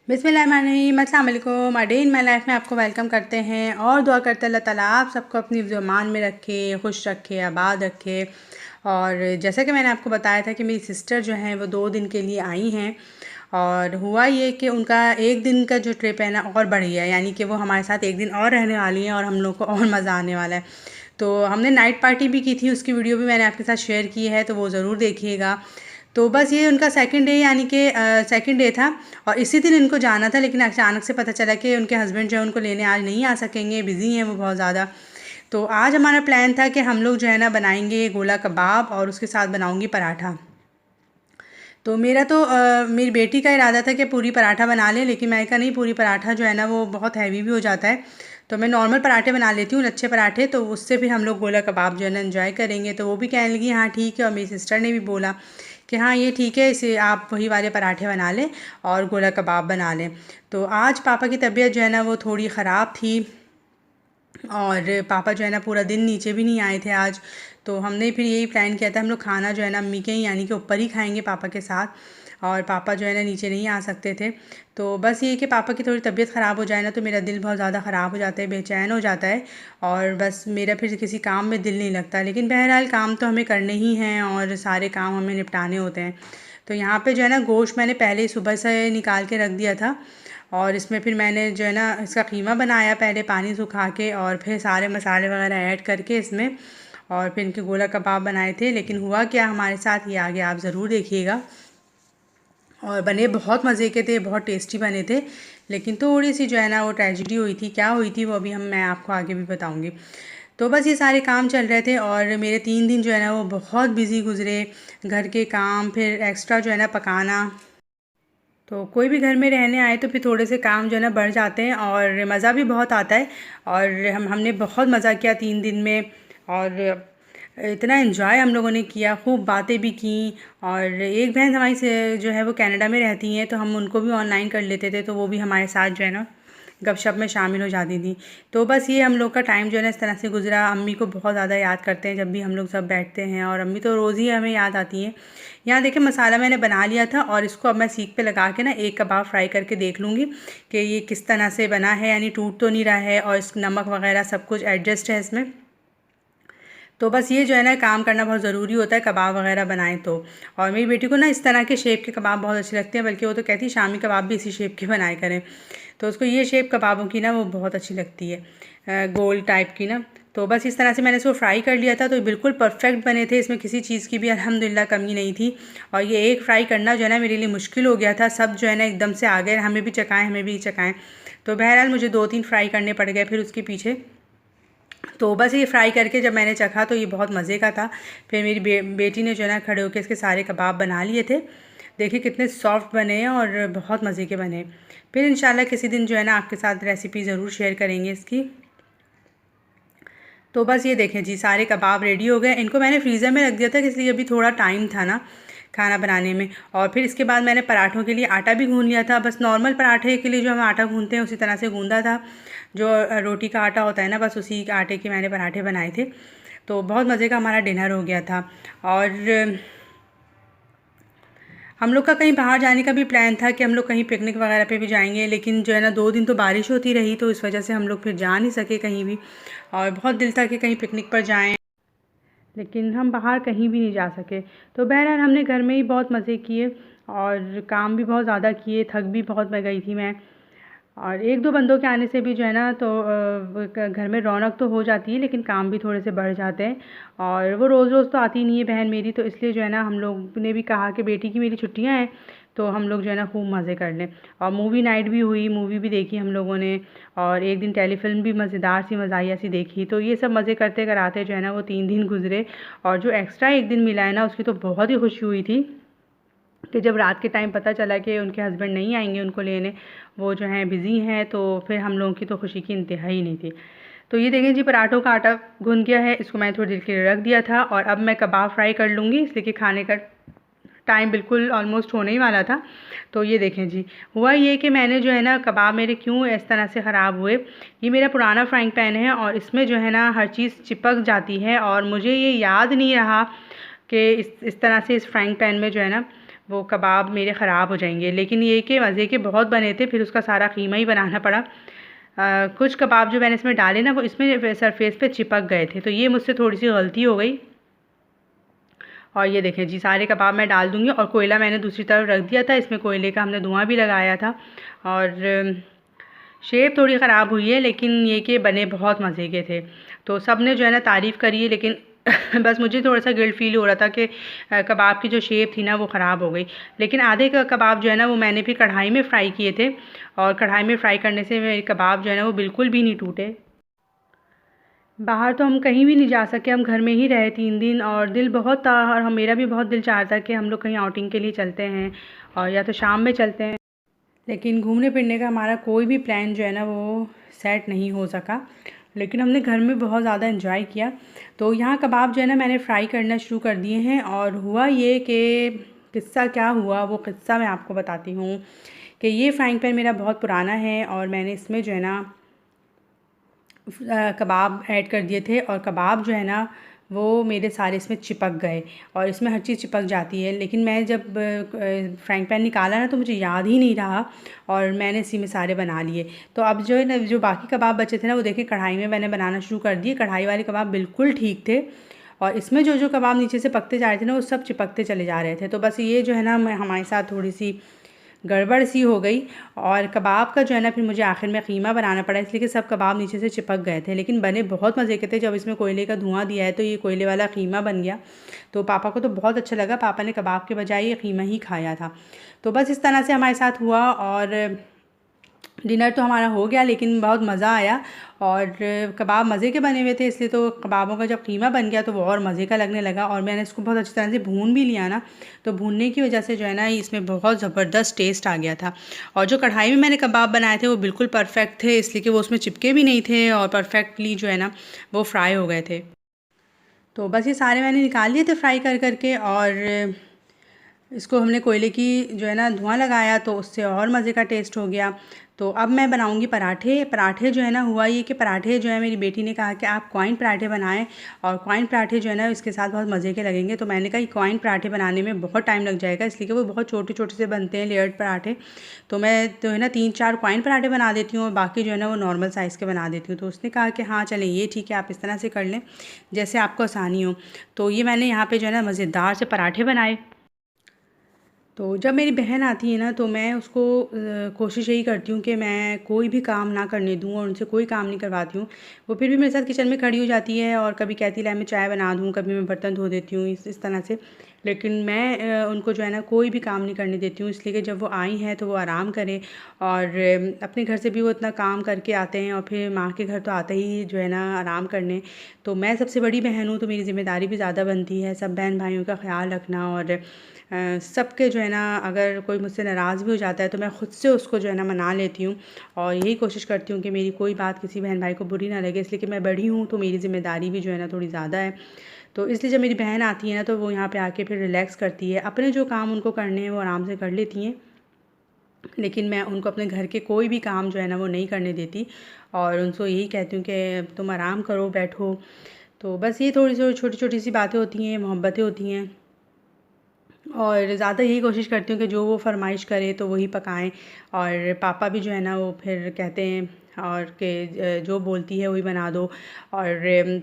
बिस्मिल्लाहिर्रहमानिर्रहीम, अस्सलाम वालेकुम। डे इन माई लाइफ में आपको वेलकम करते हैं और दुआ करते हैं अल्लाह ताला आप सबको अपनी ज़ुबान में रखे, खुश रखे, आबाद रखे। और जैसा कि मैंने आपको बताया था कि मेरी सिस्टर जो हैं वो 2 दिन के लिए आई हैं और हुआ ये कि उनका 1 दिन का जो ट्रिप है ना और बढ़ गया, यानी कि वो हमारे साथ 1 दिन और रहने वाली हैं और हम लोग को और मज़ा आने वाला है। तो हमने नाइट पार्टी भी की थी, उसकी वीडियो भी मैंने आपके साथ शेयर की है, तो वो ज़रूर देखिएगा। तो बस ये उनका सेकंड डे यानी कि सेकंड डे था और इसी दिन इनको जाना था, लेकिन अचानक से पता चला कि उनके हस्बैंड जो है उनको लेने आज नहीं आ सकेंगे, बिज़ी हैं वो बहुत ज़्यादा। तो आज हमारा प्लान था कि हम लोग जो है ना बनाएंगे गोला कबाब और उसके साथ बनाऊंगी पराठा। तो मेरी बेटी का इरादा था कि पूरी पराठा बना लें, लेकिन मैंने कहा नहीं, पूरी पराठा जो है ना वो बहुत हैवी भी हो जाता है, तो मैं नॉर्मल पराठे बना लेती हूँ, लच्छे पराठे, तो उससे फिर हम लोग गोला कबाब जो है ना एंजॉय करेंगे। तो वो भी कहने लगी हाँ ठीक है, और मेरी सिस्टर ने भी बोला कि हाँ ये ठीक है, इसे आप वही वाले पराठे बना लें और गोला कबाब बना लें। तो आज पापा की तबीयत जो है ना वो थोड़ी ख़राब थी और पापा जो है ना पूरा दिन नीचे भी नहीं आए थे आज। तो हमने फिर यही प्लान किया था, हम लोग खाना जो है ना अम्मी के ही यानी कि ऊपर ही खाएंगे पापा के साथ, और पापा जो है ना नीचे नहीं आ सकते थे। तो बस ये कि पापा की थोड़ी तबीयत ख़राब हो जाए ना तो मेरा दिल बहुत ज़्यादा ख़राब हो जाता है, बेचैन हो जाता है और बस मेरा फिर किसी काम में दिल नहीं लगता। लेकिन बहरहाल काम तो हमें करने ही हैं और सारे काम हमें निपटाने होते हैं। तो यहाँ पे जो है ना गोश्त मैंने पहले ही सुबह से निकाल के रख दिया था और इसमें फिर मैंने जो है ना इसका कीमा बनाया, पहले पानी सुखा के और फिर सारे मसाले वगैरह ऐड करके इसमें, और फिर इनके गोला कबाब बनाए थे। लेकिन हुआ क्या हमारे साथ, ये आगे आप ज़रूर देखिएगा। और बने बहुत मज़े के थे, बहुत टेस्टी बने थे, लेकिन थोड़ी सी जो है ना वो ट्रेजिडी हुई थी। क्या हुई थी वो अभी मैं आपको आगे भी बताऊँगी। तो बस ये सारे काम चल रहे थे और मेरे 3 दिन जो है ना वो बहुत बिज़ी गुज़रे। घर के काम, फिर एक्स्ट्रा जो है ना पकाना। तो कोई भी घर में रहने आए तो फिर थोड़े से काम जो है ना बढ़ जाते हैं और मज़ा भी बहुत आता है। और हमने बहुत मज़ा किया 3 दिन में और इतना एंजॉय हम लोगों ने किया, खूब बातें भी की। और एक बहन हमारी से जो है वो कनाडा में रहती हैं, तो हम उनको भी ऑनलाइन कर लेते थे, तो वो भी हमारे साथ जो है ना गपशप में शामिल हो जाती थी। तो बस ये हम लोग का टाइम जो है ना इस तरह से गुजरा। अम्मी को बहुत ज़्यादा याद करते हैं जब भी हम लोग सब बैठते हैं, और अम्मी तो रोज़ ही हमें याद आती हैं। यहाँ देखिए मसाला मैंने बना लिया था और इसको अब मैं सीख पे लगा के ना एक कबाब फ्राई करके देख लूँगी कि ये किस तरह से बना है, यानी टूट तो नहीं रहा है और इस नमक वगैरह सब कुछ एडजस्ट है इसमें। तो बस ये जो है ना काम करना बहुत ज़रूरी होता है कबाब वगैरह बनाएं तो। और मेरी बेटी को ना इस तरह के शेप के कबाब बहुत अच्छे लगते हैं, बल्कि वो तो कहती है शामी कबाब भी इसी शेप के बनाए करें। तो उसको ये शेप कबाबों की ना वो बहुत अच्छी लगती है, गोल टाइप की ना। तो बस इस तरह से मैंने इसको फ्राई कर लिया था, तो बिल्कुल परफेक्ट बने थे, इसमें किसी चीज़ की भी अल्हम्दुलिल्लाह कमी नहीं थी। और ये एक फ्राई करना जो है ना मेरे लिए मुश्किल हो गया था, सब जो है ना एकदम से आ गए, हमें भी चखाएँ हमें भी चखाएँ। तो बहरहाल मुझे 2-3 फ्राई करने पड़ गए फिर उसके पीछे। तो बस ये फ्राई करके जब मैंने चखा तो ये बहुत मज़े का था। फिर मेरी बेटी ने जो है ना खड़े होकर इसके सारे कबाब बना लिए थे। देखिए कितने सॉफ्ट बने हैं और बहुत मज़े के बने। फिर इंशाल्लाह किसी दिन जो है ना आपके साथ रेसिपी ज़रूर शेयर करेंगे इसकी। तो बस ये देखें जी, सारे कबाब रेडी हो गए। इनको मैंने फ्रीज़र में रख दिया था, इसलिए अभी थोड़ा टाइम था ना खाना बनाने में। और फिर इसके बाद मैंने पराठों के लिए आटा भी गूँध लिया था, बस नॉर्मल पराठे के लिए जो हम आटा गूँधते हैं उसी तरह से गूँधा था। जो रोटी का आटा होता है ना, बस उसी आटे के मैंने पराठे बनाए थे। तो बहुत मज़े का हमारा डिनर हो गया था। और हम लोग का कहीं बाहर जाने का भी प्लान था कि हम लोग कहीं पिकनिक वगैरह पे भी जाएंगे, लेकिन जो है ना 2 दिन तो बारिश होती रही, तो इस वजह से हम लोग फिर जा नहीं सके कहीं भी। और बहुत दिल था कि कहीं पिकनिक पर जाएं, लेकिन हम बाहर कहीं भी नहीं जा सके। तो बहरहाल हमने घर में ही बहुत मज़े किए और काम भी बहुत ज़्यादा किए, थक भी बहुत मैं गई थी मैं। और 1-2 बंदों के आने से भी जो है ना तो घर में रौनक तो हो जाती है, लेकिन काम भी थोड़े से बढ़ जाते हैं। और वो रोज़ रोज़ तो आती नहीं है बहन मेरी, तो इसलिए जो है ना हम लोग ने भी कहा कि बेटी की मेरी छुट्टियां हैं तो हम लोग जो है ना खूब मज़े कर लें। और मूवी नाइट भी हुई, मूवी भी देखी हम लोगों ने, और एक दिन टेलीफिल्म भी मज़ेदार सी मज़ाहिया सी देखी। तो ये सब मज़े करते कराते जो है ना वो 3 दिन गुजरे। और जो एक्स्ट्रा एक दिन मिला है ना उसकी तो बहुत ही खुशी हुई थी कि जब रात के टाइम पता चला कि उनके हस्बैंड नहीं आएंगे उनको लेने, वो जो हैं बिज़ी हैं, तो फिर हम लोगों की तो खुशी की इंतहा ही नहीं थी। तो ये देखें जी, पराठों का आटा गूंद गया है, इसको मैंने थोड़ी देर के लिए रख दिया था और अब मैं कबाब फ्राई कर लूँगी, इसलिए कि खाने का टाइम बिल्कुल ऑलमोस्ट होने ही वाला था। तो ये देखें जी, हुआ ये कि मैंने जो है ना कबाब मेरे क्यों इस तरह से ख़राब हुए, ये मेरा पुराना फ्राइंग पैन है और इसमें जो है ना हर चीज़ चिपक जाती है, और मुझे ये याद नहीं रहा कि इस तरह से इस फ्राइंग पैन में जो है ना वो कबाब मेरे ख़राब हो जाएंगे। लेकिन ये कि मज़े के बहुत बने थे, फिर उसका सारा कीमा ही बनाना पड़ा। कुछ कबाब जो मैंने इसमें डाले ना वो इसमें सरफेस पे चिपक गए थे, तो ये मुझसे थोड़ी सी गलती हो गई। और ये देखें जी, सारे कबाब मैं डाल दूँगी। और कोयला मैंने दूसरी तरफ रख दिया था, इसमें कोयले का हमने धुआं भी लगाया था। और शेप थोड़ी ख़राब हुई है, लेकिन ये कि बने बहुत मज़े के थे। तो सब ने जो है ना तारीफ़ करी है, लेकिन बस मुझे थोड़ा-सा गिल्ट फ़ील हो रहा था कि कबाब की जो शेप थी ना वो ख़राब हो गई। लेकिन आधे कबाब जो है ना वो मैंने फिर कढ़ाई में फ्राई किए थे, और कढ़ाई में फ्राई करने से मेरे कबाब जो है ना वो बिल्कुल भी नहीं टूटे। बाहर तो हम कहीं भी नहीं जा सके, हम घर में ही रहे 3 दिन, और दिल बहुत था, और मेरा भी बहुत दिल चाह रहा था कि हम लोग कहीं आउटिंग के लिए चलते हैं, और या तो शाम में चलते हैं। लेकिन घूमने फिरने का हमारा कोई भी प्लान जो है ना वो सेट नहीं हो सका। लेकिन हमने घर में बहुत ज़्यादा एंजॉय किया। तो यहाँ कबाब जो है ना मैंने फ्राई करना शुरू कर दिए हैं। और हुआ ये कि किस्सा क्या हुआ, वो किस्सा मैं आपको बताती हूँ। कि ये फ्राइंग पैन मेरा बहुत पुराना है, और मैंने इसमें जो है ना कबाब ऐड कर दिए थे, और कबाब जो है ना वो मेरे सारे इसमें चिपक गए। और इसमें हर चीज़ चिपक जाती है, लेकिन मैं जब फ्राइंग पैन निकाला ना तो मुझे याद ही नहीं रहा, और मैंने इसी में सारे बना लिए। तो अब जो है ना जो बाकी कबाब बचे थे ना वो देखिए कढ़ाई में मैंने बनाना शुरू कर दिए। कढ़ाई वाले कबाब बिल्कुल ठीक थे, और इसमें जो जो कबाब नीचे से पकते जा रहे थे ना वो सब चिपकते चले जा रहे थे। तो बस ये जो है ना हमारे साथ थोड़ी सी गड़बड़ सी हो गई। और कबाब का जो है ना फिर मुझे आखिर में कीमा बनाना पड़ा, इसलिए कि सब कबाब नीचे से चिपक गए थे। लेकिन बने बहुत मज़े के थे। जब इसमें कोयले का धुआं दिया है तो ये कोयले वाला कीमा बन गया। तो पापा को तो बहुत अच्छा लगा, पापा ने कबाब के बजाय ये कीमा ही खाया था। तो बस इस तरह से हमारे साथ हुआ, और डिनर तो हमारा हो गया, लेकिन बहुत मज़ा आया। और कबाब मज़े के बने हुए थे, इसलिए तो कबाबों का जब कीमा बन गया तो वो और मज़े का लगने लगा। और मैंने इसको बहुत अच्छी तरह से भून भी लिया ना, तो भूनने की वजह से जो है ना इसमें बहुत ज़बरदस्त टेस्ट आ गया था। और जो कढ़ाई में मैंने कबाब बनाए थे वो बिल्कुल परफेक्ट थे, इसलिए कि वो उसमें चिपके भी नहीं थे, और परफेक्टली जो है ना वो फ्राई हो गए थे। तो बस ये सारे मैंने निकाल लिए थे फ्राई कर करके। और इसको हमने कोयले की जो है ना धुआं लगाया, तो उससे और मज़े का टेस्ट हो गया। तो अब मैं बनाऊंगी पराठे। पराठे जो है ना हुआ ये कि पराठे जो है मेरी बेटी ने कहा कि आप कॉइन पराठे बनाएं, और कॉइन पराठे जो है ना इसके साथ बहुत मज़े के लगेंगे। तो मैंने कहा कि कॉइन पराठे बनाने में बहुत टाइम लग जाएगा, इसलिए कि वो बहुत छोटे छोटे से बनते हैं लेयर्ड पराठे। तो मैं तो है ना 3-4 कॉइन पराठे बना देती हूँ, और बाकी जो है ना वो नॉर्मल साइज़ के बना देती हूँ। तो उसने कहा कि हाँ चलें, ये ठीक है, आप इस तरह से कर लें जैसे आपको आसानी हो। तो ये मैंने यहाँ पर जो है ना मज़ेदार से पराठे बनाए। तो जब मेरी बहन आती है ना तो मैं उसको कोशिश यही करती हूँ कि मैं कोई भी काम ना करने दूँ, और उनसे कोई काम नहीं करवाती हूँ। वो फिर भी मेरे साथ किचन में खड़ी हो जाती है, और कभी कहती है ला मैं चाय बना दूँ, कभी मैं बर्तन धो देती हूँ, इस तरह से। लेकिन मैं उनको जो है ना कोई भी काम नहीं करने देती हूँ, इसलिए कि जब वो आई हैं तो वो आराम करें। और अपने घर से भी वो इतना काम करके आते हैं, और फिर माँ के घर तो आते ही जो है ना आराम करने। तो मैं सबसे बड़ी बहन हूँ, तो मेरी ज़िम्मेदारी भी ज़्यादा बनती है सब बहन भाइयों का ख्याल रखना। और सबके जो है ना अगर कोई मुझसे नाराज़ भी हो जाता है तो मैं ख़ुद से उसको जो है ना मना लेती हूँ, और यही कोशिश करती हूँ कि मेरी कोई बात किसी बहन भाई को बुरी ना लगे, इसलिए कि मैं बड़ी हूँ तो मेरी ज़िम्मेदारी भी जो है ना थोड़ी ज़्यादा है। तो इसलिए जब मेरी बहन आती है ना तो वो यहाँ पे आके फिर रिलैक्स करती है, अपने जो काम उनको करने हैं वो आराम से कर लेती हैं। लेकिन मैं उनको अपने घर के कोई भी काम जो है ना वो नहीं करने देती, और उनको यही कहती हूँ कि तुम आराम करो, बैठो। तो बस ये थोड़ी सी छोटी छोटी सी बातें होती हैं, मोहब्बतें होती हैं। और ज़्यादा यही कोशिश करती हूँ कि जो वो फ़रमाइश करे तो वही पकाएं। और पापा भी जो है ना वो फिर कहते हैं और कि जो बोलती है वही बना दो। और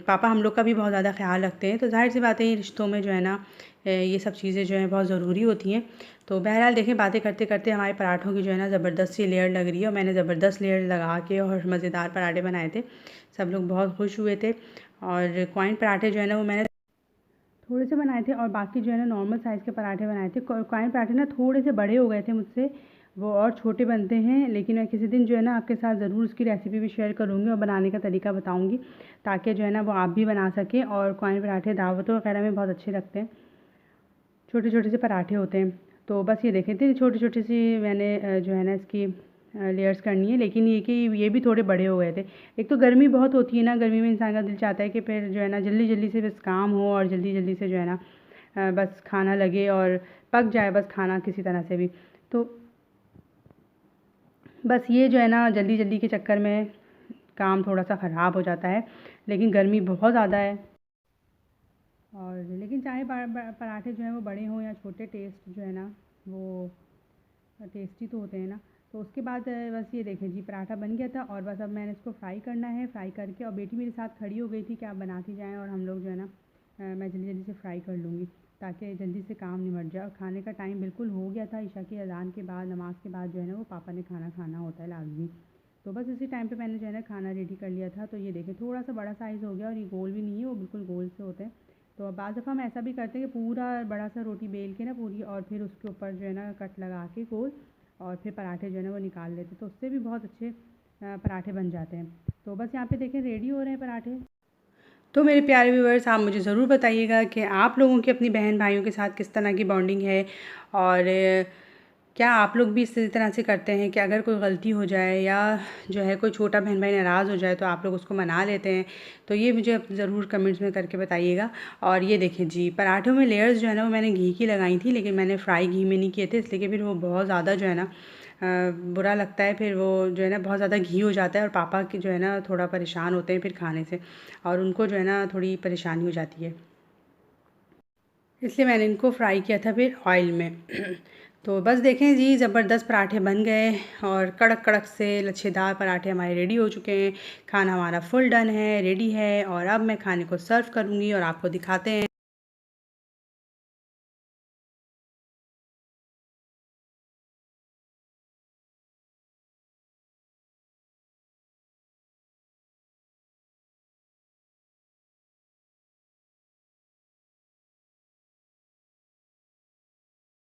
पापा हम लोग का भी बहुत ज़्यादा ख्याल रखते हैं, तो ज़ाहिर सी बात है ये रिश्तों में जो है ना ये सब चीज़ें जो हैं बहुत ज़रूरी होती हैं। तो बहरहाल देखें, बातें करते करते हमारे पराठों की जो है ना ज़बरदस्त सी लेयर लग रही है, और मैंने ज़बरदस्त लेयर लगा के और मज़ेदार पराठे बनाए थे। सब लोग बहुत खुश हुए थे। और कॉइन पराठे जो है ना वो मैंने थोड़े से बनाए थे, और बाकी जो है ना नॉर्मल साइज़ के पराठे बनाए थे। कॉइन पराठे ना थोड़े से बड़े हो गए थे मुझसे, वो और छोटे बनते हैं। लेकिन मैं किसी दिन जो है ना आपके साथ ज़रूर उसकी रेसिपी भी शेयर करूँगी, और बनाने का तरीका बताऊँगी, ताकि जो है ना वो आप भी बना सकें। और कॉइन पराठे दावतों वगैरह में बहुत अच्छे लगते हैं, छोटे छोटे से पराठे होते हैं। तो बस ये देखें, इतनी छोटी छोटी सी मैंने जो है ना इसकी लेयर्स करनी है। लेकिन ये कि ये भी थोड़े बड़े हो गए थे। एक तो गर्मी बहुत होती है ना, गर्मी में इंसान का दिल चाहता है कि फिर जो है ना जल्दी जल्दी से बस काम हो, और जल्दी जल्दी से जो है ना बस खाना लगे और पक जाए बस खाना किसी तरह से भी। तो बस ये जो है ना जल्दी जल्दी के चक्कर में काम थोड़ा सा ख़राब हो जाता है। लेकिन गर्मी बहुत ज़्यादा है, और लेकिन चाहे पराठे जो हैं वो बड़े हों या छोटे, टेस्ट जो है ना वो टेस्टी तो होते हैं ना। तो उसके बाद बस ये देखें जी, पराठा बन गया था और बस अब मैंने इसको फ्राई करना है। फ्राई करके और बेटी मेरे साथ खड़ी हो गई थी कि आप बनाती जाएँ और हम लोग जो है ना मैं जल्दी जल्दी से फ्राई कर लूँगी ताकि जल्दी से काम निमट जाए। और खाने का टाइम बिल्कुल हो गया था, इशा की अज़ान के बाद, नमाज़ के बाद जो है ना वो पापा ने खाना खाना होता है लाज़मी। तो बस इसी टाइम पे मैंने जो है ना खाना रेडी कर लिया था। तो ये देखें थोड़ा-सा बड़ा साइज़ हो गया और ये गोल भी नहीं है, वो बिल्कुल गोल से होते हैं। तो अब बाज़ दफ़ा हम ऐसा भी करते हैं कि पूरा बड़ा-सा रोटी बेल के ना पूरी, और फिर उसके ऊपर जो है ना कट लगा के गोल, और फिर पराठे जो है ना वो निकाल लेते हैं, तो उससे भी बहुत अच्छे पराठे बन जाते हैं। तो बस यहाँ पे देखें रेडी हो रहे हैं पराठे। तो मेरे प्यारे व्यूअर्स, आप मुझे ज़रूर बताइएगा कि आप लोगों की अपनी बहन भाइयों के साथ किस तरह की बॉन्डिंग है, और क्या आप लोग भी इसी तरह से करते हैं कि अगर कोई गलती हो जाए या जो है कोई छोटा बहन भाई नाराज़ हो जाए तो आप लोग उसको मना लेते हैं। तो ये मुझे ज़रूर कमेंट्स में करके बताइएगा। और ये देखें जी, पराठों में लेयर्स जो है ना वो मैंने घी की लगाई थी, लेकिन मैंने फ्राई घी में नहीं किए थे, इसलिए कि फिर वो बहुत ज़्यादा जो है ना बुरा लगता है। फिर वो जो है ना बहुत ज़्यादा घी हो जाता है और पापा की जो है ना थोड़ा परेशान होते हैं फिर खाने से, और उनको जो है ना थोड़ी परेशानी हो जाती है, इसलिए मैंने इनको फ्राई किया था फिर ऑयल में। तो बस देखें जी, ज़बरदस्त पराठे बन गए और कड़क कड़क से लच्छेदार पराठे हमारे रेडी हो चुके हैं। खाना हमारा फुल डन है, रेडी है, और अब मैं खाने को सर्व करूँगी और आपको दिखाते हैं।